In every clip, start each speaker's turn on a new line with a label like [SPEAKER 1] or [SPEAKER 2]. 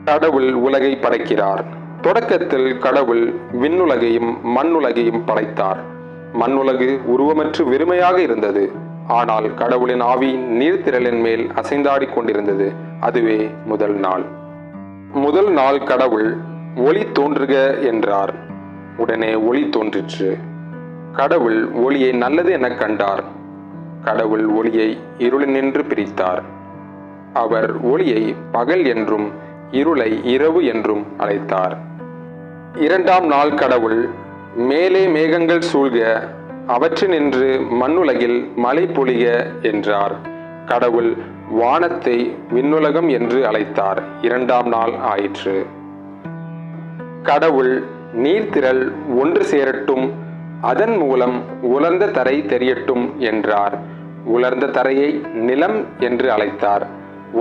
[SPEAKER 1] கடவுள் உலகை படைக்கிறார். தொடக்கத்தில் கடவுள் விண்ணுலகையும் மண்ணுலகையும் படைத்தார். மண்ணுலகு உருவமற்று வெறுமையாக இருந்தது. ஆனால் கடவுளின் ஆவி நீர்த்திரளின் மேல் அசைந்தாடிக் கொண்டிருந்தது. அதுவே முதல் நாள். முதல் நாள் கடவுள் ஒளி தோன்றுக என்றார். உடனே ஒளி தோன்றிற்று. கடவுள் ஒளியை நல்லது எனக் கண்டார். கடவுள் ஒளியை இருளினின்று பிரித்தார். அவர் ஒளியை பகல் என்றும் இருளை இரவு என்றும் அழைத்தார். இரண்டாம் நாள் கடவுள் மேலே மேகங்கள் சூழ்க, அவற்றினின்று மண்ணுலகில் மழை பொழிக என்றார். கடவுள் வானத்தை விண்ணுலகம் என்று அழைத்தார். இரண்டாம் நாள் ஆயிற்று. கடவுள் நீர்த்திரள் ஒன்று சேரட்டும், அதன் மூலம் உலர்ந்த தரை தெரியட்டும் என்றார். உலர்ந்த தரையை நிலம் என்று அழைத்தார்.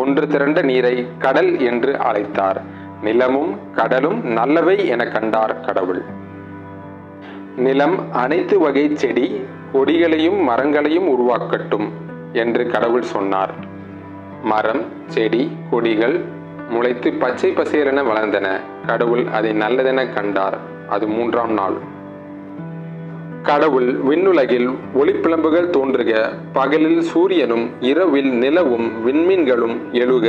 [SPEAKER 1] ஒன்று திரண்ட நீரை கடல் என்று அழைத்தார். நிலமும் கடலும் நல்லவை என கண்டார் கடவுள். நிலம் அனைத்து வகை செடி கொடிகளையும் மரங்களையும் உருவாக்கட்டும் என்று கடவுள் சொன்னார். மரம் செடி கொடிகள் முளைத்து பச்சை பசேரென வளர்ந்தன. கடவுள் அதை நல்லதென கண்டார். அது மூன்றாம் நாள். கடவுள் விண்ணுலகில் ஒளிப்பிழம்புகள் தோன்றுக, பகலில் சூரியனும் இரவில் நிலவும் விண்மீன்களும் எழுக,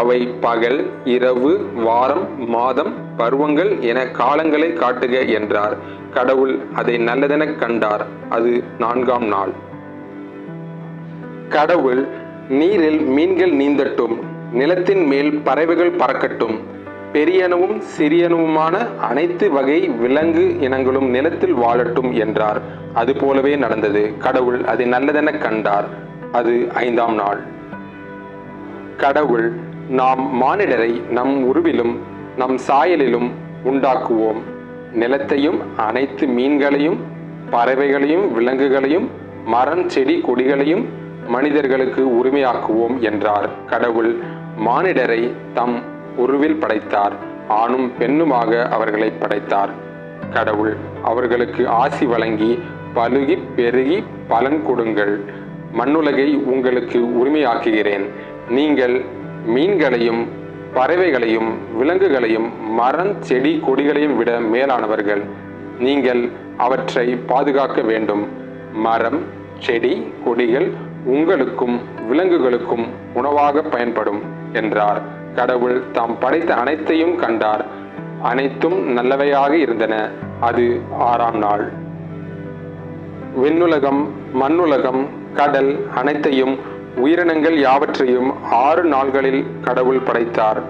[SPEAKER 1] அவை பகல் இரவு வாரம் மாதம் பருவங்கள் என காலங்களை காட்டுக என்றார். கடவுள் அதை நல்லதெனக் கண்டார். அது நான்காம் நாள். கடவுள் நீரில் மீன்கள் நீந்தட்டும், நிலத்தின் மேல் பறவைகள் பறக்கட்டும், பெரியனவும் சிறியனவுமான அனைத்து வகை விலங்கு இனங்களும் நிலத்தில் வாழட்டும் என்றார். அது போலவே நடந்தது. கடவுள் அதை நல்லதெனக் கண்டார். அது ஐந்தாம் நாள். கடவுள் நாம் மானிடரை நம் உருவிலும் நம் சாயலிலும் உண்டாக்குவோம், நிலத்தையும் அனைத்து மீன்களையும் பறவைகளையும் விலங்குகளையும் மரம் செடி கொடிகளையும் மனிதர்களுக்கு உரிமையாக்குவோம் என்றார். கடவுள் மானிடரை தம் உருவில் படைத்தார். ஆணும் பெண்ணுமாக அவர்களை படைத்தார். கடவுள் அவர்களுக்கு ஆசி வழங்கி பலுகி பெருகி பலன் கொடுங்கள், மண்ணுலகை உங்களுக்கு உரிமையாக்குகிறேன். நீங்கள் மீன்களையும் பறவைகளையும் விலங்குகளையும் மரம் செடி கொடிகளையும் விட மேலானவர்கள். நீங்கள் அவற்றை பாதுகாக்க வேண்டும். மரம் செடி கொடிகள் உங்களுக்கும் விலங்குகளுக்கும் உணவாக பயன்படும் என்றார். கடவுள் தாம் படைத்த அனைத்தையும் கண்டார். அனைத்தும் நல்லவையாக இருந்தன. அது ஆறாம் நாள். விண்ணுலகம் மண்ணுலகம் கடல் அனைத்தையும் உயிரினங்கள் யாவற்றையும் 6 நாள்களில் கடவுள் படைத்தார்.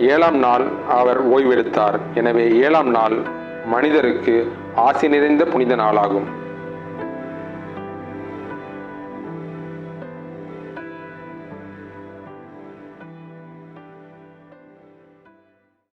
[SPEAKER 1] 7ஆம் நாள் அவர் ஓய்வெடுத்தார். எனவே 7ஆம் நாள் மனிதருக்கு ஆசி நிறைந்த புனித நாளாகும்.